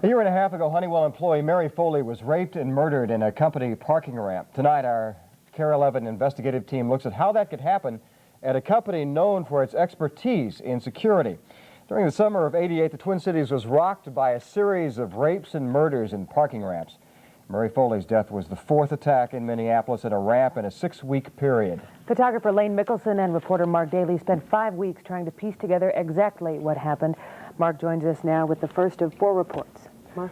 A year and a half ago, Honeywell employee Mary Foley was raped and murdered in a company parking ramp. Tonight, our KARE 11 investigative team looks at how that could happen at a company known for its expertise in security. During the summer of '88, the Twin Cities was rocked by a series of rapes and murders in parking ramps. Mary Foley's death was the fourth attack in Minneapolis at a ramp in a 6-week period. Photographer Lane Mickelson and reporter Mark Daly spent 5 weeks trying to piece together exactly what happened. Mark joins us now with the first of 4 reports. Mark?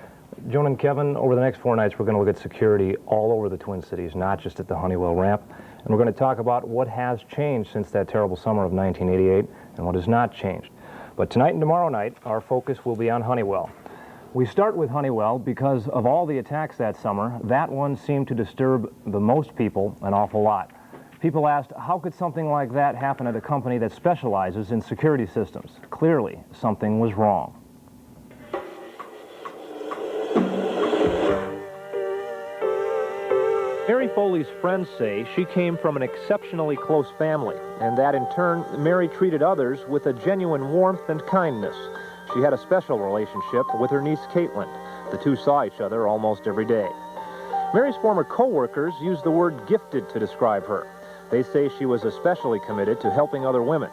Joan and Kevin, over the next 4 nights, we're going to look at security all over the Twin Cities, not just at the Honeywell ramp. And we're going to talk about what has changed since that terrible summer of 1988 and what has not changed. But tonight and tomorrow night, our focus will be on Honeywell. We start with Honeywell because of all the attacks that summer, that one seemed to disturb the most people an awful lot. People asked, how could something like that happen at a company that specializes in security systems? Clearly, something was wrong. Mary Foley's friends say she came from an exceptionally close family, and that in turn, Mary treated others with a genuine warmth and kindness. She had a special relationship with her niece Caitlin. The two saw each other almost every day. Mary's former co-workers use the word gifted to describe her. They say she was especially committed to helping other women.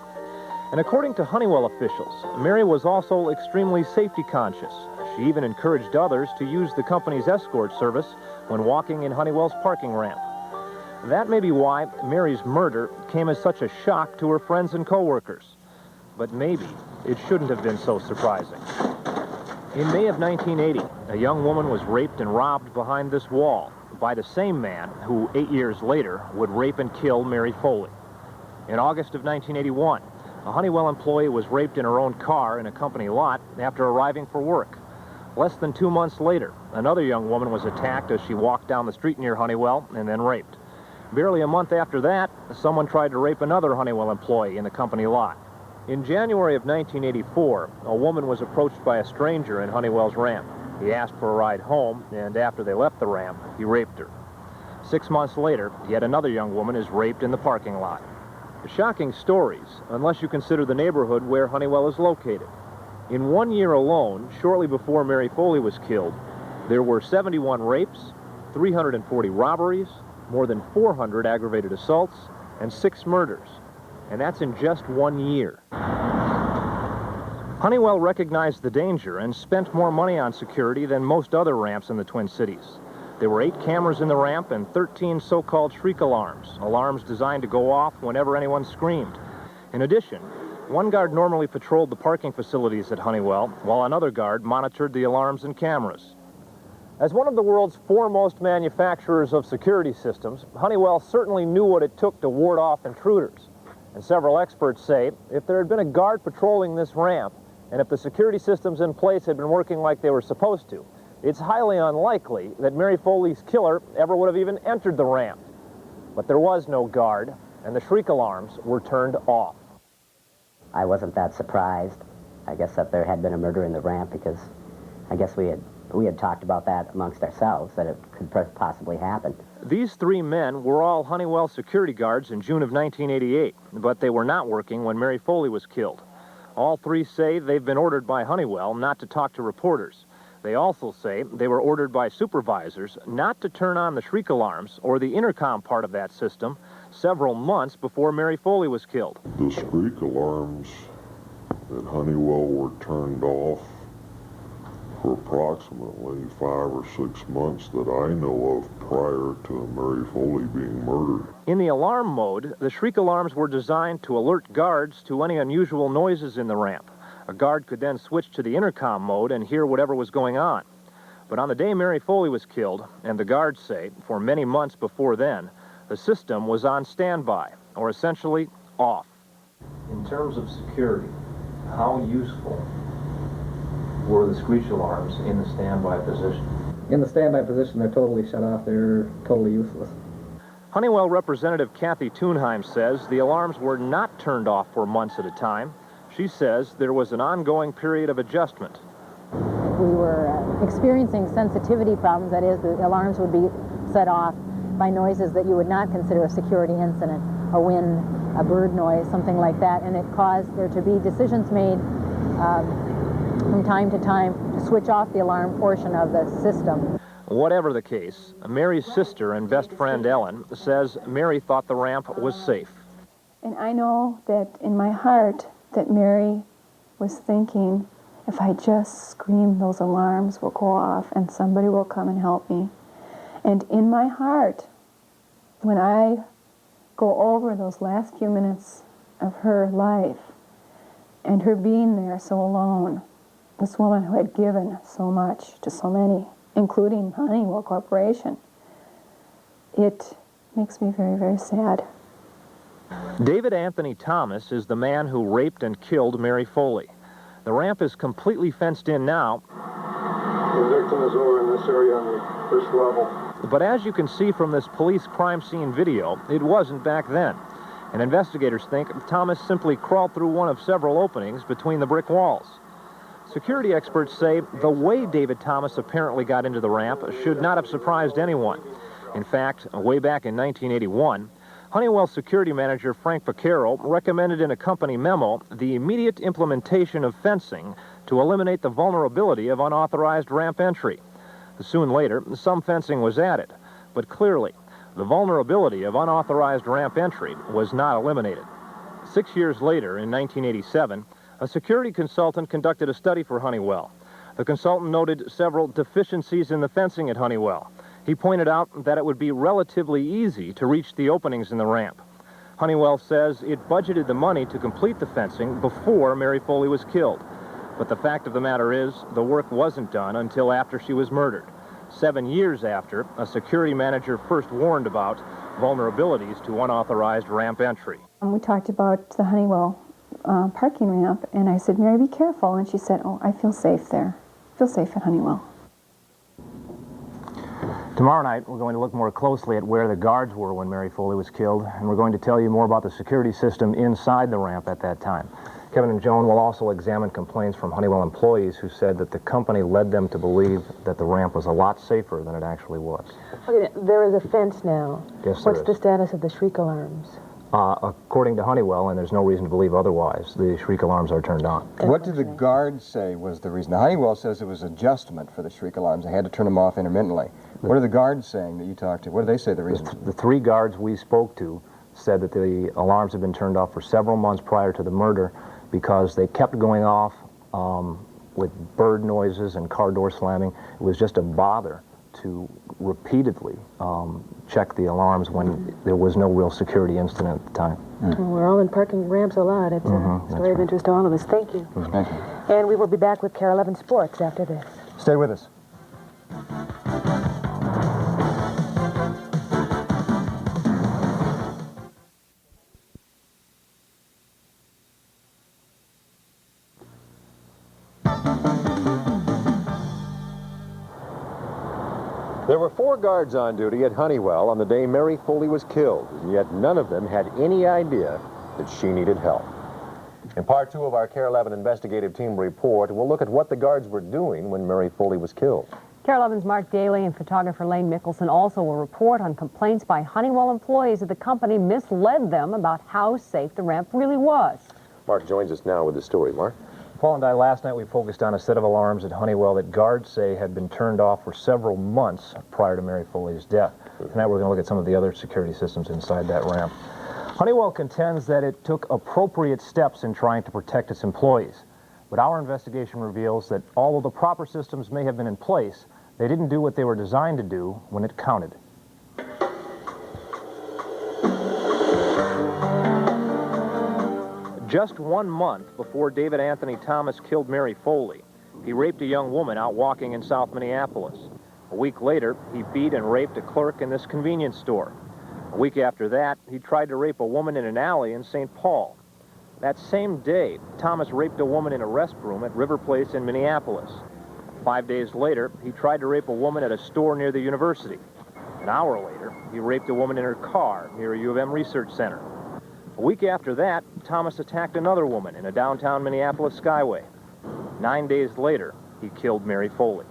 And according to Honeywell officials, Mary was also extremely safety conscious. She even encouraged others to use the company's escort service when walking in Honeywell's parking ramp. That may be why Mary's murder came as such a shock to her friends and co-workers. But maybe it shouldn't have been so surprising. In May of 1980, a young woman was raped and robbed behind this wall by the same man who 8 years later would rape and kill Mary Foley. In August of 1981, a Honeywell employee was raped in her own car in a company lot after arriving for work. Less than 2 months later, another young woman was attacked as she walked down the street near Honeywell and then raped. Barely a month after that, someone tried to rape another Honeywell employee in the company lot. In January of 1984, a woman was approached by a stranger in Honeywell's ramp. He asked for a ride home, and after they left the ramp, he raped her. 6 months later, yet another young woman is raped in the parking lot. Shocking stories, unless you consider the neighborhood where Honeywell is located. In 1 year alone, shortly before Mary Foley was killed, there were 71 rapes, 340 robberies, more than 400 aggravated assaults, and 6 murders. And that's in just 1 year. Honeywell recognized the danger and spent more money on security than most other ramps in the Twin Cities. There were 8 cameras in the ramp and 13 so-called shriek alarms, alarms designed to go off whenever anyone screamed. In addition, one guard normally patrolled the parking facilities at Honeywell, while another guard monitored the alarms and cameras. As one of the world's foremost manufacturers of security systems, Honeywell certainly knew what it took to ward off intruders. And several experts say if there had been a guard patrolling this ramp, and if the security systems in place had been working like they were supposed to, it's highly unlikely that Mary Foley's killer ever would have even entered the ramp. But there was no guard, and the shriek alarms were turned off. I wasn't that surprised, I guess, that there had been a murder in the ramp, because I guess we had talked about that amongst ourselves, that it could possibly happen. These 3 men were all Honeywell security guards in June of 1988, but they were not working when Mary Foley was killed. All 3 say they've been ordered by Honeywell not to talk to reporters. They also say they were ordered by supervisors not to turn on the shriek alarms or the intercom part of that system several months before Mary Foley was killed. The shriek alarms at Honeywell were turned off for approximately 5 or 6 months that I know of prior to Mary Foley being murdered. In the alarm mode, the shriek alarms were designed to alert guards to any unusual noises in the ramp. A guard could then switch to the intercom mode and hear whatever was going on. But on the day Mary Foley was killed, and the guards say for many months before then, the system was on standby, or essentially off. In terms of security, how useful were the screech alarms in the standby position? In the standby position, they're totally shut off. They're totally useless. Honeywell representative Kathy Thunheim says the alarms were not turned off for months at a time. She says there was an ongoing period of adjustment. We were experiencing sensitivity problems. That is, the alarms would be set off by noises that you would not consider a security incident, a wind, a bird noise, something like that, and it caused there to be decisions made from time to time to switch off the alarm portion of the system. Whatever the case, Mary's sister and best friend Ellen says Mary thought the ramp was safe. And I know that in my heart that Mary was thinking, if I just scream, those alarms will go off and somebody will come and help me. And in my heart, when I go over those last few minutes of her life and her being there so alone, this woman who had given so much to so many, including Honeywell Corporation, it makes me very, very sad. David Anthony Thomas is the man who raped and killed Mary Foley. The ramp is completely fenced in now. The victim is over in this area on the first level. But as you can see from this police crime scene video, it wasn't back then. And investigators think Thomas simply crawled through one of several openings between the brick walls. Security experts say the way David Thomas apparently got into the ramp should not have surprised anyone. In fact, way back in 1981, Honeywell security manager Frank Vaccaro recommended in a company memo the immediate implementation of fencing to eliminate the vulnerability of unauthorized ramp entry. Soon later, some fencing was added, but clearly, the vulnerability of unauthorized ramp entry was not eliminated. 6 years later, in 1987, a security consultant conducted a study for Honeywell. The consultant noted several deficiencies in the fencing at Honeywell. He pointed out that it would be relatively easy to reach the openings in the ramp. Honeywell says it budgeted the money to complete the fencing before Mary Foley was killed. But the fact of the matter is, the work wasn't done until after she was murdered. 7 years after, a security manager first warned about vulnerabilities to unauthorized ramp entry. We talked about the Honeywell parking ramp, and I said, Mary, be careful. And she said, oh, I feel safe there. I feel safe at Honeywell. Tomorrow night, we're going to look more closely at where the guards were when Mary Foley was killed, and we're going to tell you more about the security system inside the ramp at that time. Kevin and Joan will also examine complaints from Honeywell employees who said that the company led them to believe that the ramp was a lot safer than it actually was. Okay, there is a fence now. Yes, there What's is. the status of the shriek alarms? According to Honeywell, and there's no reason to believe otherwise, the shriek alarms are turned on. What did the guards say was the reason? Now, Honeywell says it was adjustment for the shriek alarms. They had to turn them off intermittently. What are the guards saying that you talked to? What do they say the reason? The three guards we spoke to said that the alarms had been turned off for several months prior to the murder because they kept going off with bird noises and car door slamming. It was just a bother to repeatedly check the alarms when there was no real security incident at the time. We're all in parking ramps a lot. It's a story of interest to all of us. Thank you. Thank you. And we will be back with KARE 11 Sports after this. Stay with us. There were 4 guards on duty at Honeywell on the day Mary Foley was killed, and yet none of them had any idea that she needed help. In part 2 of our KARE 11 investigative team report, we'll look at what the guards were doing when Mary Foley was killed. KARE 11's Mark Daly and photographer Lane Mickelson also will report on complaints by Honeywell employees that the company misled them about how safe the ramp really was. Mark joins us now with the story. Mark? Paul and I, last night, we focused on a set of alarms at Honeywell that guards say had been turned off for several months prior to Mary Foley's death. Tonight, we're going to look at some of the other security systems inside that ramp. Honeywell contends that it took appropriate steps in trying to protect its employees. But our investigation reveals that although the proper systems may have been in place, they didn't do what they were designed to do when it counted. Just 1 month before David Anthony Thomas killed Mary Foley, he raped a young woman out walking in South Minneapolis. A week later, he beat and raped a clerk in this convenience store. A week after that, he tried to rape a woman in an alley in St. Paul. That same day, Thomas raped a woman in a restroom at River Place in Minneapolis. 5 days later, he tried to rape a woman at a store near the university. An hour later, he raped a woman in her car near a U of M research center. A week after that, Thomas attacked another woman in a downtown Minneapolis skyway. 9 days later, he killed Mary Foley.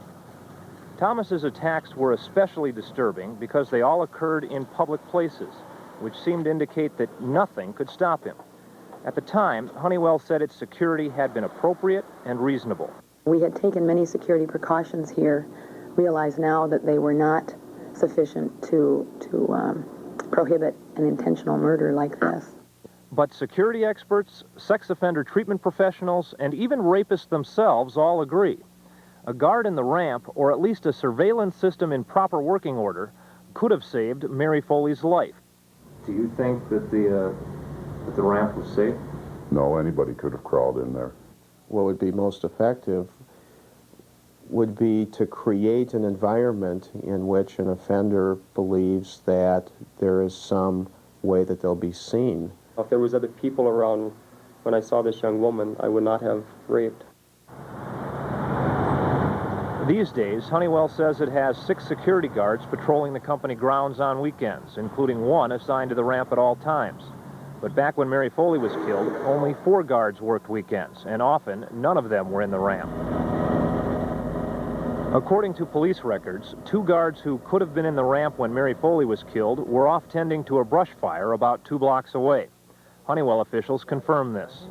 Thomas's attacks were especially disturbing because they all occurred in public places, which seemed to indicate that nothing could stop him. At the time, Honeywell said its security had been appropriate and reasonable. We had taken many security precautions here, realize now that they were not sufficient to prohibit an intentional murder like this. But security experts, sex offender treatment professionals, and even rapists themselves all agree. A guard in the ramp, or at least a surveillance system in proper working order, could have saved Mary Foley's life. Do you think that the ramp was safe? No, anybody could have crawled in there. What would be most effective would be to create an environment in which an offender believes that there is some way that they'll be seen. If there was other people around when I saw this young woman, I would not have raped. These days, Honeywell says it has 6 security guards patrolling the company grounds on weekends, including one assigned to the ramp at all times. But back when Mary Foley was killed, only 4 guards worked weekends, and often none of them were in the ramp. According to police records, 2 guards who could have been in the ramp when Mary Foley was killed were off tending to a brush fire about 2 blocks away. Honeywell officials confirmed this.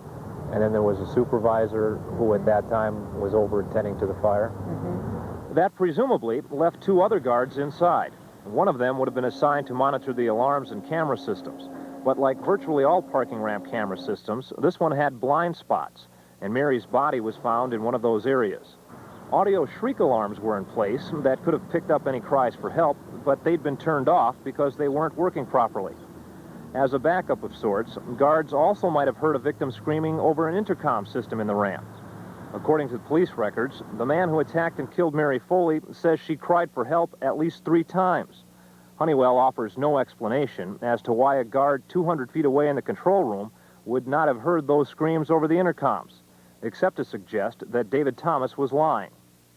And then there was a supervisor who at that time was over tending to the fire? Mm-hmm. That presumably left 2 other guards inside. One of them would have been assigned to monitor the alarms and camera systems. But like virtually all parking ramp camera systems, this one had blind spots, and Mary's body was found in one of those areas. Audio shriek alarms were in place that could have picked up any cries for help, but they'd been turned off because they weren't working properly. As a backup of sorts, guards also might have heard a victim screaming over an intercom system in the ramp. According to police records, the man who attacked and killed Mary Foley says she cried for help at least 3 times. Honeywell offers no explanation as to why a guard 200 feet away in the control room would not have heard those screams over the intercoms, except to suggest that David Thomas was lying.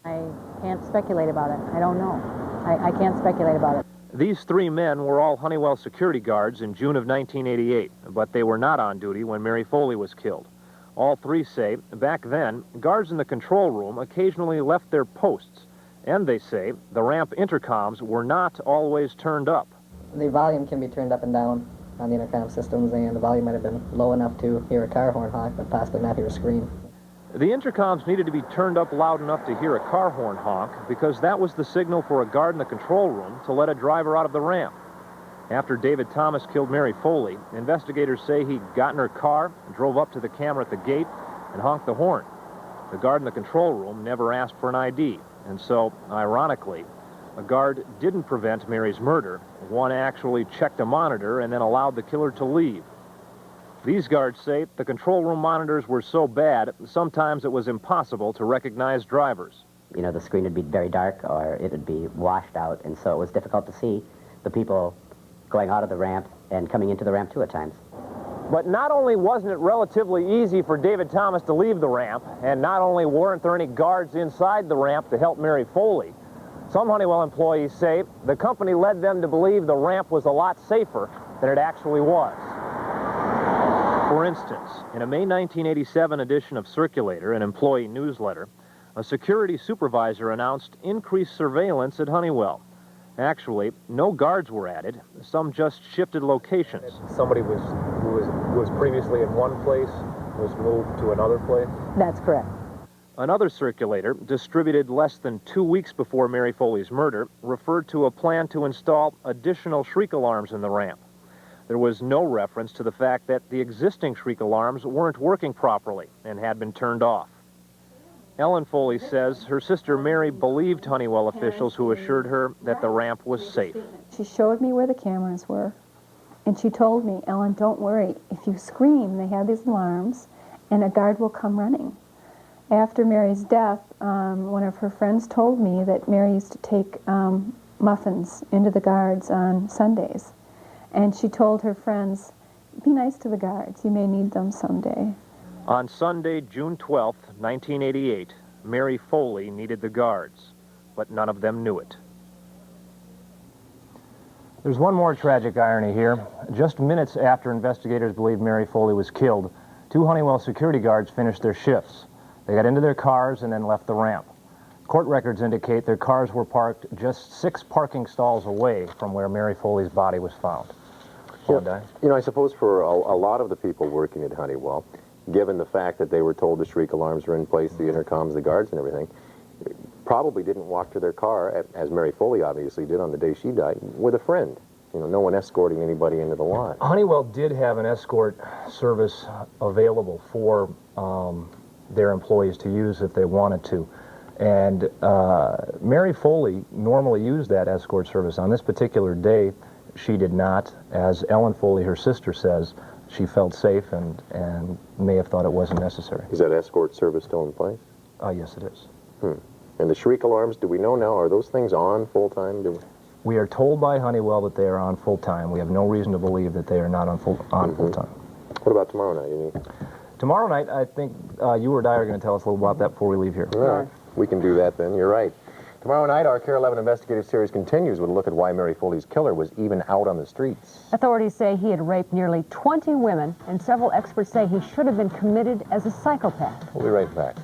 I can't speculate about it. I don't know. I can't speculate about it. These 3 men were all Honeywell security guards in June of 1988, but they were not on duty when Mary Foley was killed. All 3 say, back then, guards in the control room occasionally left their posts, and they say the ramp intercoms were not always turned up. The volume can be turned up and down on the intercom systems, and the volume might have been low enough to hear a car horn honk, but possibly not hear a scream. The intercoms needed to be turned up loud enough to hear a car horn honk because that was the signal for a guard in the control room to let a driver out of the ramp. After David Thomas killed Mary Foley, investigators say he got in her car, drove up to the camera at the gate, and honked the horn. The guard in the control room never asked for an ID, and so, ironically, a guard didn't prevent Mary's murder. One actually checked a monitor and then allowed the killer to leave. These guards say the control room monitors were so bad, sometimes it was impossible to recognize drivers. You know, the screen would be very dark or it would be washed out, and so it was difficult to see the people going out of the ramp and coming into the ramp too at times. But not only wasn't it relatively easy for David Thomas to leave the ramp, and not only weren't there any guards inside the ramp to help Mary Foley, some Honeywell employees say the company led them to believe the ramp was a lot safer than it actually was. For instance, in a May 1987 edition of Circulator, an employee newsletter, a security supervisor announced increased surveillance at Honeywell. Actually, no guards were added. Some just shifted locations. Somebody who was previously in one place was moved to another place? That's correct. Another circulator, distributed less than 2 weeks before Mary Foley's murder, referred to a plan to install additional shriek alarms in the ramp. There was no reference to the fact that the existing shriek alarms weren't working properly and had been turned off. Ellen Foley says her sister Mary believed Honeywell officials who assured her that the ramp was safe. She showed me where the cameras were, and she told me, Ellen, don't worry. If you scream, they have these alarms, and a guard will come running. After Mary's death, one of her friends told me that Mary used to take muffins into the guards on Sundays. And she told her friends, be nice to the guards. You may need them someday. On Sunday, June 12th, 1988, Mary Foley needed the guards, but none of them knew it. There's one more tragic irony here. Just minutes after investigators believed Mary Foley was killed, 2 Honeywell security guards finished their shifts. They got into their cars and then left the ramp. Court records indicate their cars were parked just 6 parking stalls away from where Mary Foley's body was found. You know, I suppose for a lot of the people working at Honeywell, given the fact that they were told the shriek alarms were in place, the intercoms, the guards and everything, probably didn't walk to their car, as Mary Foley obviously did on the day she died, with a friend. You know, no one escorting anybody into the lot. Honeywell did have an escort service available for their employees to use if they wanted to. And Mary Foley normally used that escort service. On this particular day, she did not. As Ellen Foley, her sister, says, she felt safe and may have thought it wasn't necessary. Is that escort service still in place? Yes, it is. And the shriek alarms, do we know now, are those things on full-time? We are told by Honeywell that they are on full-time. We have no reason to believe that they are not on full-time. What about tomorrow night? Tomorrow night, I think you or I are going to tell us a little about that before we leave here. All right. We can do that then. You're right. Tomorrow night, our KARE 11 investigative series continues with a look at why Mary Foley's killer was even out on the streets. Authorities say he had raped nearly 20 women, and several experts say he should have been committed as a psychopath. We'll be right back.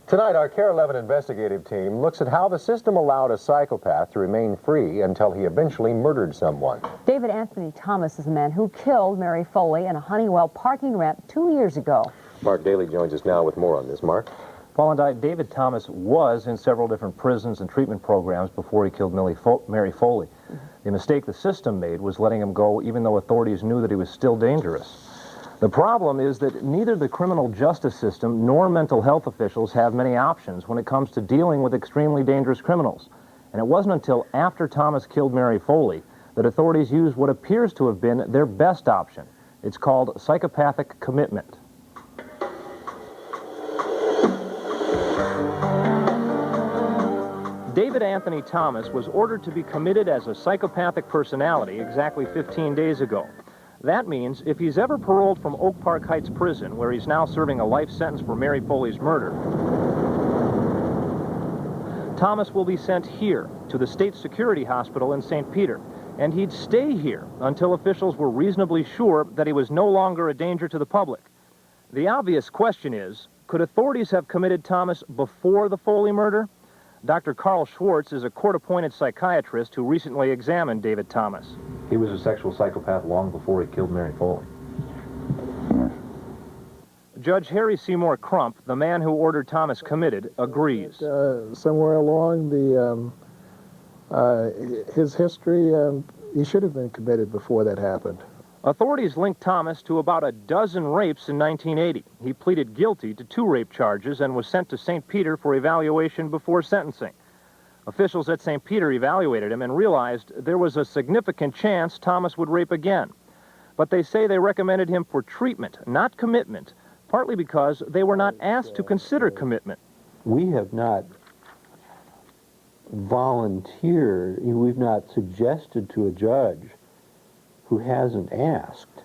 Tonight, our KARE 11 investigative team looks at how the system allowed a psychopath to remain free until he eventually murdered someone. David Anthony Thomas is the man who killed Mary Foley in a Honeywell parking ramp 2 years ago. Mark Daly joins us now with more on this. Mark? Paul and I, David Thomas was in several different prisons and treatment programs before he killed Mary Foley. The mistake the system made was letting him go even though authorities knew that he was still dangerous. The problem is that neither the criminal justice system nor mental health officials have many options when it comes to dealing with extremely dangerous criminals. And it wasn't until after Thomas killed Mary Foley that authorities used what appears to have been their best option. It's called psychopathic commitment. David Anthony Thomas was ordered to be committed as a psychopathic personality exactly 15 days ago. That means if he's ever paroled from Oak Park Heights Prison, where he's now serving a life sentence for Mary Foley's murder, Thomas will be sent here to the State Security Hospital in St. Peter, and he'd stay here until officials were reasonably sure that he was no longer a danger to the public. The obvious question is, could authorities have committed Thomas before the Foley murder? Dr. Carl Schwartz is a court-appointed psychiatrist who recently examined David Thomas. He was a sexual psychopath long before he killed Mary Foley. Judge Harry Seymour Crump, the man who ordered Thomas committed, agrees. Somewhere along his history, he should have been committed before that happened. Authorities linked Thomas to about a dozen rapes in 1980. He pleaded guilty to 2 rape charges and was sent to St. Peter for evaluation before sentencing. Officials at St. Peter evaluated him and realized there was a significant chance Thomas would rape again. But they say they recommended him for treatment, not commitment, partly because they were not asked to consider commitment. We have not volunteered, we've not suggested to a judge who hasn't asked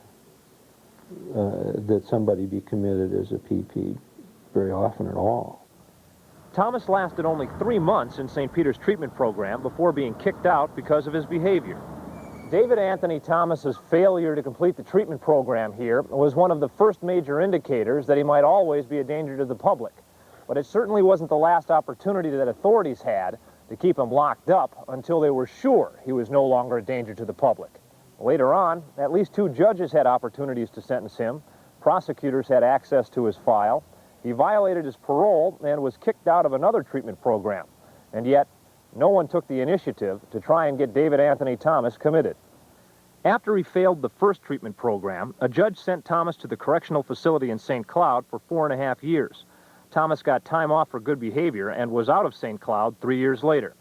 that somebody be committed as a PP very often at all. Thomas lasted only 3 months in St. Peter's treatment program before being kicked out because of his behavior. David Anthony Thomas's failure to complete the treatment program here was one of the first major indicators that he might always be a danger to the public. But it certainly wasn't the last opportunity that authorities had to keep him locked up until they were sure he was no longer a danger to the public. Later on, at least 2 judges had opportunities to sentence him. Prosecutors had access to his file. He violated his parole and was kicked out of another treatment program. And yet, no one took the initiative to try and get David Anthony Thomas committed. After he failed the first treatment program, a judge sent Thomas to the correctional facility in St. Cloud for 4.5 years. Thomas got time off for good behavior and was out of St. Cloud 3 years later.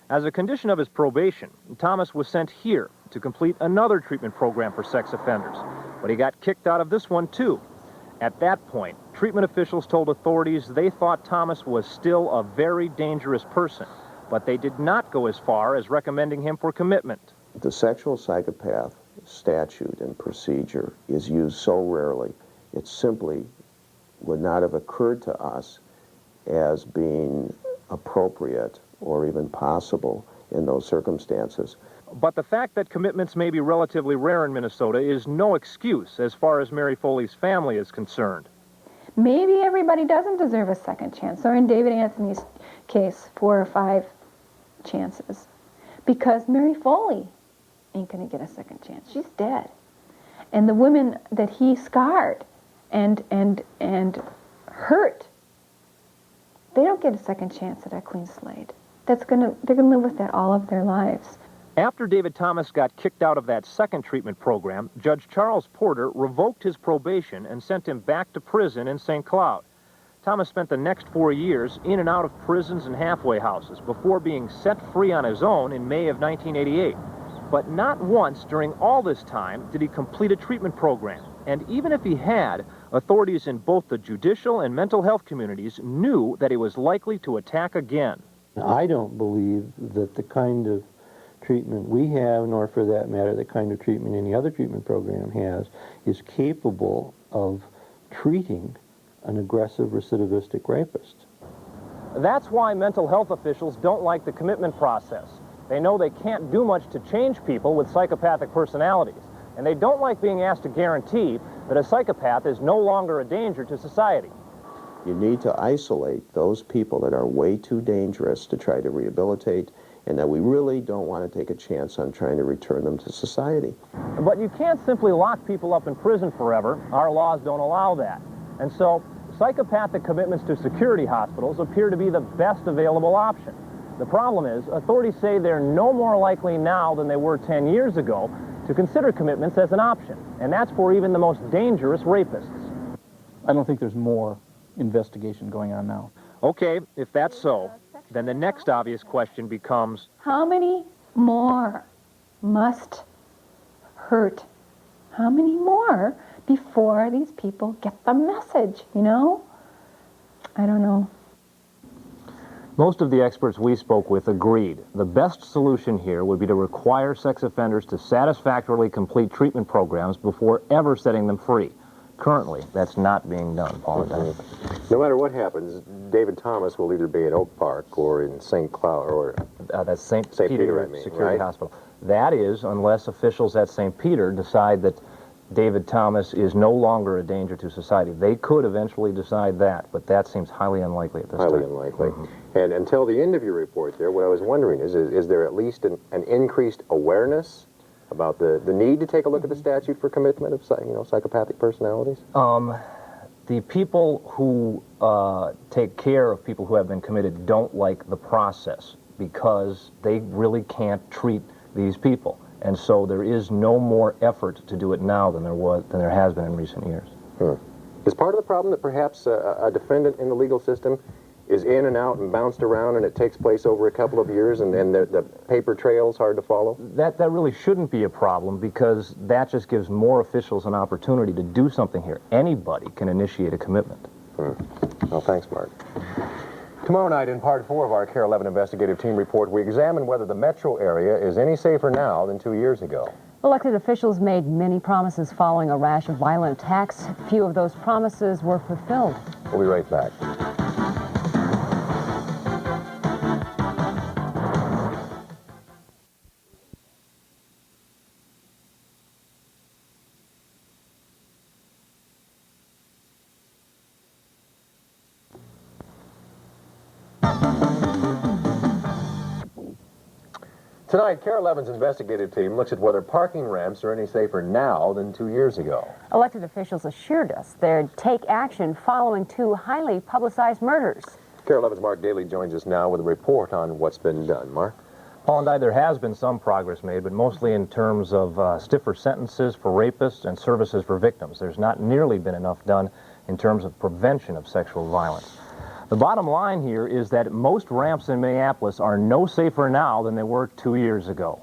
As a condition of his probation, Thomas was sent here to complete another treatment program for sex offenders, but he got kicked out of this one too. At that point, treatment officials told authorities they thought Thomas was still a very dangerous person, but they did not go as far as recommending him for commitment. The sexual psychopath statute and procedure is used so rarely, it simply would not have occurred to us as being appropriate or even possible in those circumstances. But the fact that commitments may be relatively rare in Minnesota is no excuse as far as Mary Foley's family is concerned. Maybe everybody doesn't deserve a second chance, or in David Anthony's case, 4 or 5 chances. Because Mary Foley ain't going to get a second chance. She's dead. And the women that he scarred and hurt, they don't get a second chance at a clean slate. They're going to live with that all of their lives. After David Thomas got kicked out of that second treatment program, Judge Charles Porter revoked his probation and sent him back to prison in St. Cloud. Thomas spent the next 4 years in and out of prisons and halfway houses before being set free on his own in May of 1988. But not once during all this time did he complete a treatment program. And even if he had, authorities in both the judicial and mental health communities knew that he was likely to attack again. I don't believe that the kind of treatment we have, nor for that matter the kind of treatment any other treatment program has, is capable of treating an aggressive recidivistic rapist. That's why mental health officials don't like the commitment process. They know they can't do much to change people with psychopathic personalities, and they don't like being asked to guarantee that a psychopath is no longer a danger to society. You need to isolate those people that are way too dangerous to try to rehabilitate, and that we really don't want to take a chance on trying to return them to society. But you can't simply lock people up in prison forever. Our laws don't allow that. And so, psychopathic commitments to security hospitals appear to be the best available option. The problem is, authorities say they're no more likely now than they were 10 years ago to consider commitments as an option, and that's for even the most dangerous rapists. I don't think there's more investigation going on now. Okay, if that's so, then the next obvious question becomes, how many more must hurt? How many more before these people get the message, you know? I don't know. Most of the experts we spoke with agreed. The best solution here would be to require sex offenders to satisfactorily complete treatment programs before ever setting them free. Currently, that's not being done, Paul and Diane. No matter what happens, David Thomas will either be at Oak Park or in St. Cloud, or that's St. Peter, Peter I mean, Security right? Hospital. That is, unless officials at St. Peter decide that David Thomas is no longer a danger to society. They could eventually decide that, but that seems highly unlikely at this time. Highly unlikely. And until the end of your report there, what I was wondering is there at least an increased awareness about the need to take a look at the statute for commitment of psychopathic personalities? The people who take care of people who have been committed don't like the process because they really can't treat these people. And so there is no more effort to do it now than there has been in recent years. Is part of the problem that perhaps a defendant in the legal system is in and out and bounced around and it takes place over a couple of years and the paper trail's hard to follow? That really shouldn't be a problem because that just gives more officials an opportunity to do something here. Anybody can initiate a commitment. Well, thanks, Mark. Tomorrow night, in Part 4 of our KARE 11 investigative team report, we examine whether the metro area is any safer now than 2 years ago. Elected officials made many promises following a rash of violent attacks. Few of those promises were fulfilled. We'll be right back. Tonight, KARE 11's investigative team looks at whether parking ramps are any safer now than 2 years ago. Elected officials assured us they'd take action following 2 highly publicized murders. KARE 11's Mark Daly joins us now with a report on what's been done. Mark? Paul and I, there has been some progress made, but mostly in terms of stiffer sentences for rapists and services for victims. There's not nearly been enough done in terms of prevention of sexual violence. The bottom line here is that most ramps in Minneapolis are no safer now than they were 2 years ago.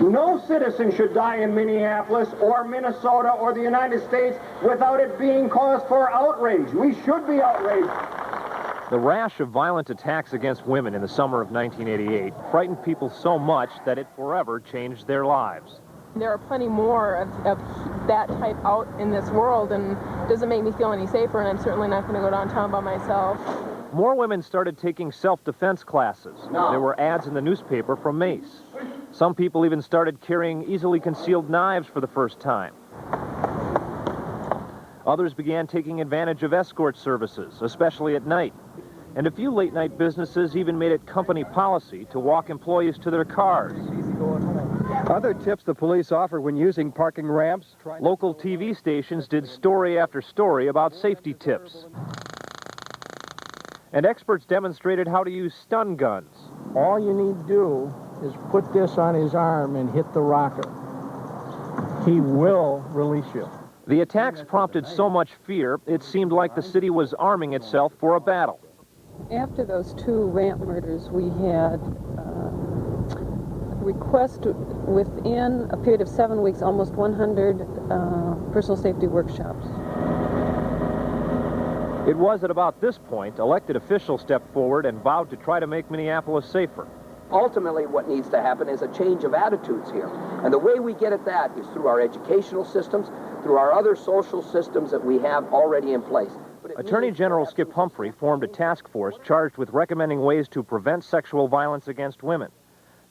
No citizen should die in Minneapolis or Minnesota or the United States without it being cause for outrage. We should be outraged. The rash of violent attacks against women in the summer of 1988 frightened people so much that it forever changed their lives. There are plenty more of that type out in this world, and it doesn't make me feel any safer, and I'm certainly not going to go downtown by myself. More women started taking self-defense classes. There were ads in the newspaper from Mace. Some people even started carrying easily concealed knives for the first time. Others began taking advantage of escort services, especially at night. And a few late-night businesses even made it company policy to walk employees to their cars. Other tips the police offer when using parking ramps? Local TV stations did story after story about safety tips. And experts demonstrated how to use stun guns. All you need to do is put this on his arm and hit the rocker. He will release you. The attacks prompted so much fear, it seemed like the city was arming itself for a battle. After those 2 ramp murders, we had request within a period of 7 weeks, almost 100 personal safety workshops. It was at about this point elected officials stepped forward and vowed to try to make Minneapolis safer. Ultimately, what needs to happen is a change of attitudes here. And the way we get at that is through our educational systems, through our other social systems that we have already in place. Attorney General Skip Humphrey formed a task force charged with recommending ways to prevent sexual violence against women.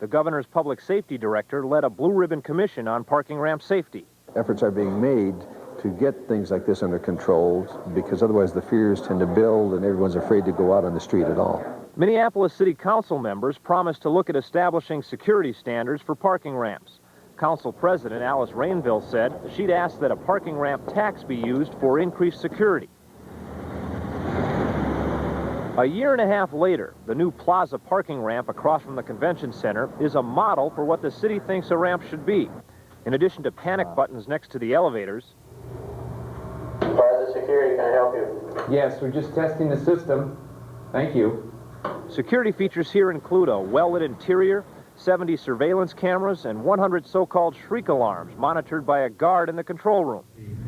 The governor's public safety director led a blue ribbon commission on parking ramp safety. Efforts are being made to get things like this under control, because otherwise the fears tend to build and everyone's afraid to go out on the street at all. Minneapolis City Council members promised to look at establishing security standards for parking ramps. Council President Alice Rainville said she'd ask that a parking ramp tax be used for increased security. A year and a half later, the new Plaza parking ramp across from the convention center is a model for what the city thinks a ramp should be. In addition to panic buttons next to the elevators. Plaza Security, can I help you? Yes, we're just testing the system. Thank you. Security features here include a well-lit interior, 70 surveillance cameras, and 100 so-called shriek alarms monitored by a guard in the control room.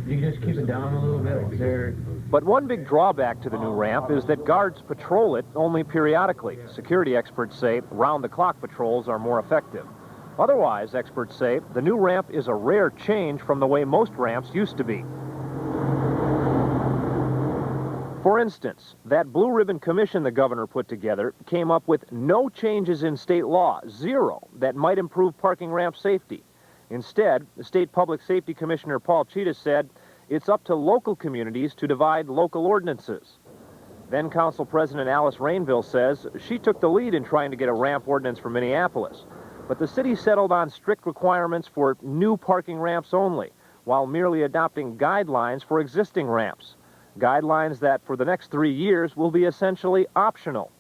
You can just keep it down a little bit. But one big drawback to the new ramp is that guards patrol it only periodically. Security experts say round-the-clock patrols are more effective. Otherwise, experts say, the new ramp is a rare change from the way most ramps used to be. For instance, that blue ribbon commission the governor put together came up with no changes in state law, 0, that might improve parking ramp safety. Instead, the State Public Safety Commissioner Paul Cheetah said it's up to local communities to divide local ordinances. Then Council President Alice Rainville says she took the lead in trying to get a ramp ordinance for Minneapolis. But the city settled on strict requirements for new parking ramps only, while merely adopting guidelines for existing ramps. Guidelines that for the next 3 years will be essentially optional.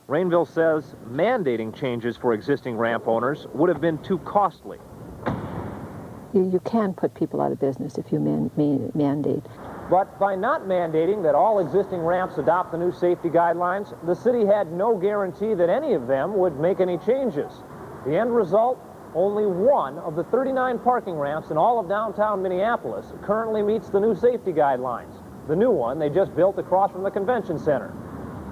Rainville says mandating changes for existing ramp owners would have been too costly. You can put people out of business if you mandate. But by not mandating that all existing ramps adopt the new safety guidelines, the city had no guarantee that any of them would make any changes. The end result? Only one of the 39 parking ramps in all of downtown Minneapolis currently meets the new safety guidelines. The new one they just built across from the convention center.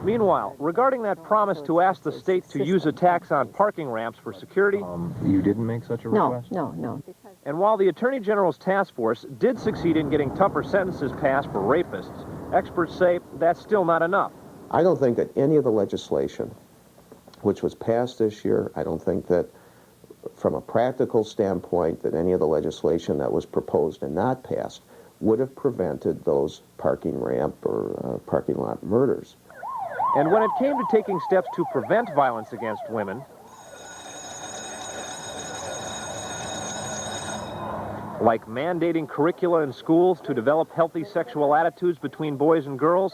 Meanwhile, regarding that promise to ask the state to use a tax on parking ramps for security... You didn't make such a request? No. And while the Attorney General's task force did succeed in getting tougher sentences passed for rapists, experts say that's still not enough. I don't think that any of the legislation which was passed this year, I don't think that from a practical standpoint that any of the legislation that was proposed and not passed would have prevented those parking ramp or parking lot murders. And when it came to taking steps to prevent violence against women, like mandating curricula in schools to develop healthy sexual attitudes between boys and girls,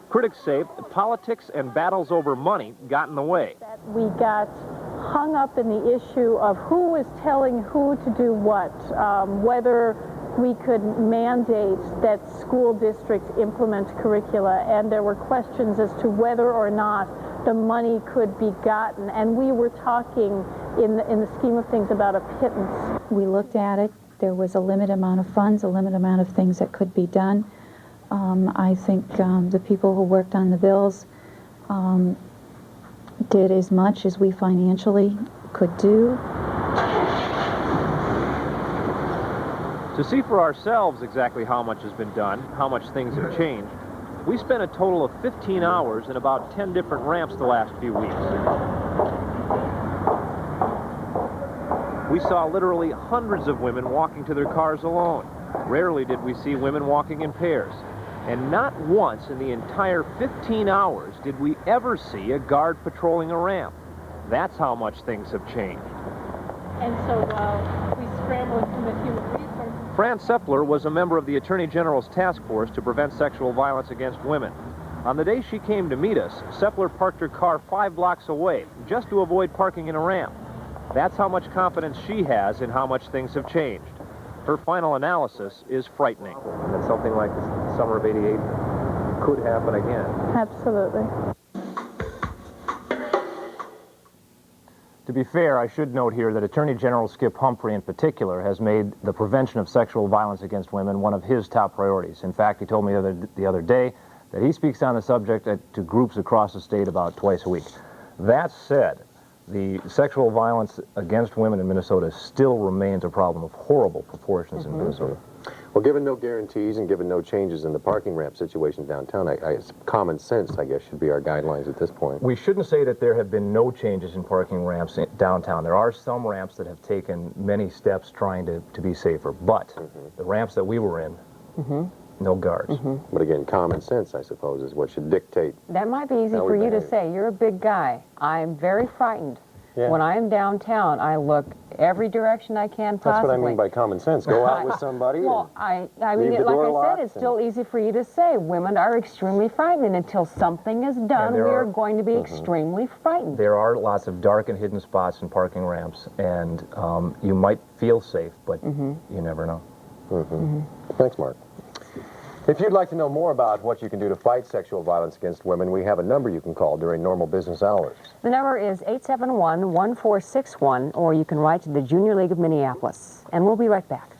critics say politics and battles over money got in the way. We got hung up in the issue of who was telling who to do what, whether we could mandate that school districts implement curricula, and there were questions as to whether or not the money could be gotten, and we were talking in the scheme of things about a pittance. We looked at it. There was a limited amount of funds, a limited amount of things that could be done. I think the people who worked on the bills did as much as we financially could do. To see for ourselves exactly how much has been done, how much things have changed, We spent a total of 15 hours in about 10 different ramps the last few weeks. We saw literally hundreds of women walking to their cars alone. Rarely did we see women walking in pairs. And not once in the entire 15 hours did we ever see a guard patrolling a ramp. That's how much things have changed. And so we scrambled from the human resources. Fran Seppler was a member of the Attorney General's task force to prevent sexual violence against women. On the day she came to meet us, Seppler parked her car 5 blocks away just to avoid parking in a ramp. That's how much confidence she has in how much things have changed. Her final analysis is frightening. That something like the summer of '88 could happen again. Absolutely. To be fair, I should note here that Attorney General Skip Humphrey in particular has made the prevention of sexual violence against women one of his top priorities. In fact, he told me the other day that he speaks on the subject to groups across the state about twice a week. That said, the sexual violence against women in Minnesota still remains a problem of horrible proportions in Minnesota. Well, given no guarantees and given no changes in the parking ramp situation downtown, common sense, I guess, should be our guidelines at this point. We shouldn't say that there have been no changes in parking ramps downtown. There are some ramps that have taken many steps trying to be safer, but the ramps that we were in, no guards. But again, common sense, I suppose, is what should dictate. That might be easy for you to say. You're a big guy. I'm very frightened. Yeah. When I'm downtown, I look every direction I can possibly. That's what I mean by common sense. Go out with somebody. Well, I mean, like I said, it's still easy for you to say. Women are extremely frightened, and until something is done, we are going to be extremely frightened. There are lots of dark and hidden spots in parking ramps, and you might feel safe, but you never know. Thanks, Mark. If you'd like to know more about what you can do to fight sexual violence against women, we have a number you can call during normal business hours. The number is 871-1461, or you can write to the Junior League of Minneapolis. And we'll be right back.